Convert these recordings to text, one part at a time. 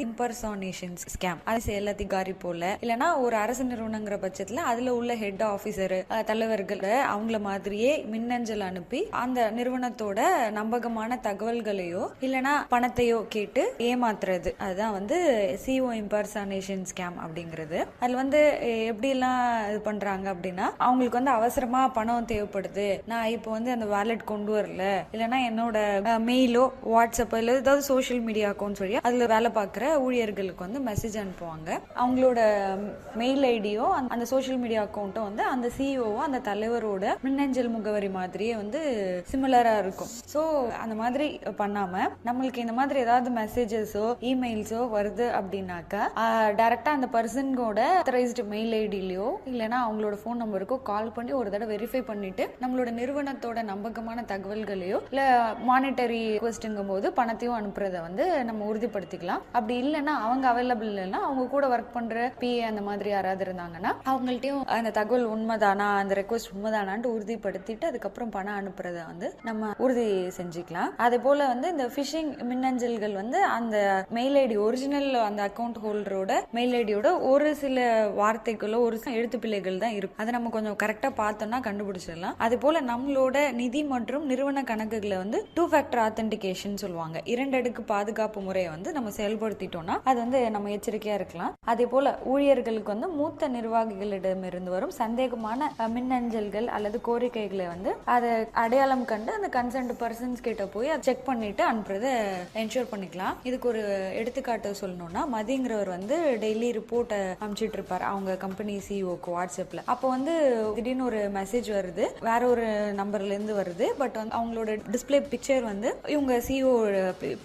இம்பர்சானேஷன் scam. அது எல்லாத்தையும் காரி போல இல்லைன்னா ஒரு அரசு நிறுவனங்கிற பட்சத்துல அதுல உள்ள ஹெட் ஆபீசர் தலைவர்கள் அவங்கள மாதிரியே மின்னஞ்சல் அனுப்பி அந்த நிறுவனத்தோட நம்பகமான தகவல்களையோ இல்லைன்னா பணத்தையோ கேட்டு ஏமாத்துறது. அதுதான் வந்து சிஓ இம்பர்சானேஷன் ஸ்கேம் அப்படிங்கிறது. அதுல வந்து எப்படி எல்லாம் இது பண்றாங்க அப்படின்னா, அவங்களுக்கு வந்து அவசரமா பணம் தேவைப்படுது, நான் இப்போ வந்து அந்த வாலெட் கொண்டு வரல, இல்லைன்னா என்னோட மெயிலோ வாட்ஸ்அப்போ இல்லை ஏதாவது சோஷியல் மீடியா அக்கௌண்ட் சொல்லி அதுல வேலை பார்க்குற ஊழியர்களுக்கு வந்து மெசேஜ் அனுப்புவாங்க. அவங்களோட மெயில் ஐடியோ அந்த சோஷியல் மீடியா அக்கௌண்ட்டோ வந்து அந்த சிஇஓவோ அந்த தலைவரோட மின்னஞ்சல் முகவரி மாதிரியே வந்து சிமிலரா இருக்கும். ஸோ அந்த மாதிரி பண்ணாம நம்மளுக்கு இந்த மாதிரி ஏதாவது மெசேஜஸோ இமெயில்ஸோ வருது அப்படின்னாக்கா டைரக்டா அந்த பர்சனோட ஆத்தரைஸ்டு மெயில் ஐடியிலயோ இல்லைன்னா அவங்களோட ஃபோன் நம்பருக்கோ கால் பண்ணி ஒரு தடவை வெரிஃபை பண்ணிட்டு நம்மளோட நிறுவனத்தோட நம்பகமான தகவல்களையோ இல்ல மானிட்டரி ரிக்வெஸ்ட்ங்கும் போது பணத்தையும் அனுப்புறதை வந்து நம்ம உறுதிப்படுத்திக்கலாம். அப்படி இல்லைன்னா அவங்க அவைலபிள் இல்லைன்னா அவங்க கூட ஒர்க் பண்ற பிஏ அந்த மாதிரி யாராவது இருந்தாங்கன்னா அவங்கள்ட்டையும் அந்த தகவல் உண்மைதானா, அந்த ரெக்வெஸ்ட் உண்மைதானான்ட்டு உறுதிப்படுத்திட்டு அதுக்கப்புறம் பணம் அனுப்புறத வந்து நம்ம உறுதி செஞ்சுக்கலாம். அதே போல வந்து இந்த பிஷிங் மின்னஞ்சல்கள் வந்து அந்த மெயில் ஐடி ஒரிஜினல் அந்த அக்கௌண்ட் ஹோல்டரோட மெயில் ஐடியோட ஒரு சில வார்த்தைகளோ ஒரு சில எழுத்து பிழைகள் தான் இருக்கும். அதை நம்ம கொஞ்சம் கரெக்டா பார்த்தோம்னா கண்டுபிடிச்சிடலாம். அதே போல நம்மளோட நிதி மற்றும் நிறுவன கணக்குகளை வந்து 2 ஃபேக்டர் ஆத்தென்டிகேஷன் சொல்லுவாங்க. 2 அடுக்கு பாதுகாப்பு முறையை வந்து நம்ம செயல்படுத்திட்டோம்னா அது வந்து நம்ம எச்சரிக்கையா இருக்கலாம். அதே போல ஊழியர்களுக்கு வந்து மூத்த நிர்வாகிகளிடமிருந்து வரும் சந்தேகமான மின்னஞ்சல்கள் அல்லது கோரிக்கைகளை வந்து அதை அடையாளம் கண்டு அந்த கன்சர்ன்ட் பர்சன்ஸ் கிட்ட போய் அதை செக் பண்ணிட்டு அனுப்புறதை என்ஷூர் பண்ணிக்கலாம். இதுக்கு ஒரு எடுத்துக்காட்டு சொல்லணும்னா, மதிங்கிறவர் வந்து டெய்லி ரிப்போர்ட் அனுப்பிச்சிட்டு இருப்பார் அவங்க கம்பெனி சிஇஓக்கு வாட்ஸ்அப்ல. அப்போ வந்து திடீர்னு ஒரு மெசேஜ் வருது, வேற ஒரு நம்பர்ல இருந்து வருது. பட் வந்து அவங்களோட டிஸ்பிளே பிக்சர் வந்து இவங்க சிஇஓ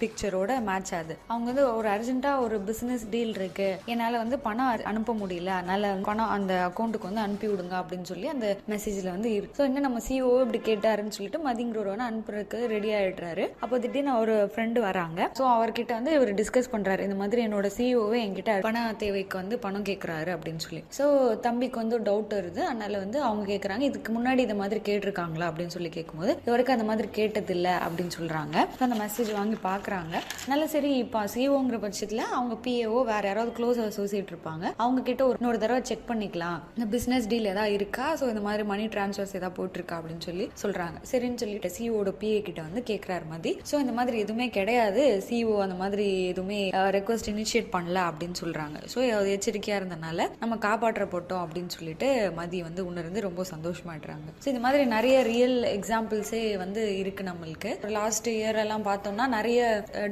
பிக்சரோட மேட்ச் ஆகுது. அவங்க வந்து ஒரு அர்ஜென்ட்டா ஒரு பிசினஸ் டீல் இருக்கு, என்னால வந்து பணம் அனுப்ப முடியல, அதனால பணம் அந்த அக்கௌண்ட்டுக்கு வந்து அனுப்பி விடுங்க அப்படின்னு சொல்லி அந்த மெசேஜ்ல வந்து இருக்கு. ஸோ என்ன நம்ம சிஓ இப்படி கேட்டாருன்னு சொல்லிட்டு மதிங்கிறவர் அனுப்புறதுக்கு ரெடி ஆயிடுறாரு. அப்போ திடீர்னு ஒரு ஃப்ரெண்டு வராங்க. ஸோ அவர்கிட்ட வந்து இவர் டிஸ்கஸ் பண்றாரு, இந்த மாதிரி என்னோட சிஓவே என்கிட்ட பண தேவைக்கு வந்து பணம் கேட்கறாரு அப்படின்னு சொல்லி. ஸோ தம்பிக்கு வந்து டவுட் வருது. அதனால வந்து அவங்க கேட்கறாங்க, இதுக்கு முன்னாடி இந்த மாதிரி கேட்டிருக்காங்களா அப்படின்னு சொல்லி கேட்கும்போது இவருக்கு அந்த மாதிரி கேட்டதில்ல அப்படின்னு சொல்றாங்க. அந்த மெசேஜ் வாங்கி பாக்குறாங்க. அதனால சரி இப்போ சிஓங்கிற பட்சத்துல அவங்க பிஏஓ வேற யாராவது க்ளோஸ் அசோசியேட் இருப்பாங்க, அவங்க கிட்ட ஒரு தடவை செக் பண்ணிக்கலாம், இந்த பிசினஸ் டீல் ஏதாவது இருக்கா, ஸோ இந்த மாதிரி மணி டிரான்ஸ்ஃபர்ஸ் ஏதாவது போட்டிருக்கா அப்படின்னு சொல்லி சொல்றாங்க. சரின்னு சொல்லிட்டு சிஓட பிஏ கிட்ட வந்து கேட்கிறாரு மதி. ஸோ இந்த மாதிரி எதுவுமே கிடையாது, சிஓ அந்த மாதிரி எதுவுமே ரெக்வஸ்ட் இனிஷியேட் பண்ணல அப்படின்னு சொல்றாங்க. ஸோ அது எச்சரிக்கையா இருந்தனால நம்ம காப்பாற்ற போட்டோம் அப்படின்னு சொல்லிட்டு மதி வந்து உணர்ந்து ரொம்ப சந்தோஷமாயிடுறாங்க. ஸோ இந்த மாதிரி நிறைய ரியல் எக்ஸாம்பிள்ஸே வந்து இருக்கு நம்மளுக்கு. லாஸ்ட் இயர் எல்லாம் பார்த்தோம்னா நிறைய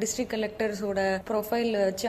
டிஸ்ட்ரிக்ட் கலெக்டர்ஸோட ப்ரொஃபைல் வச்சு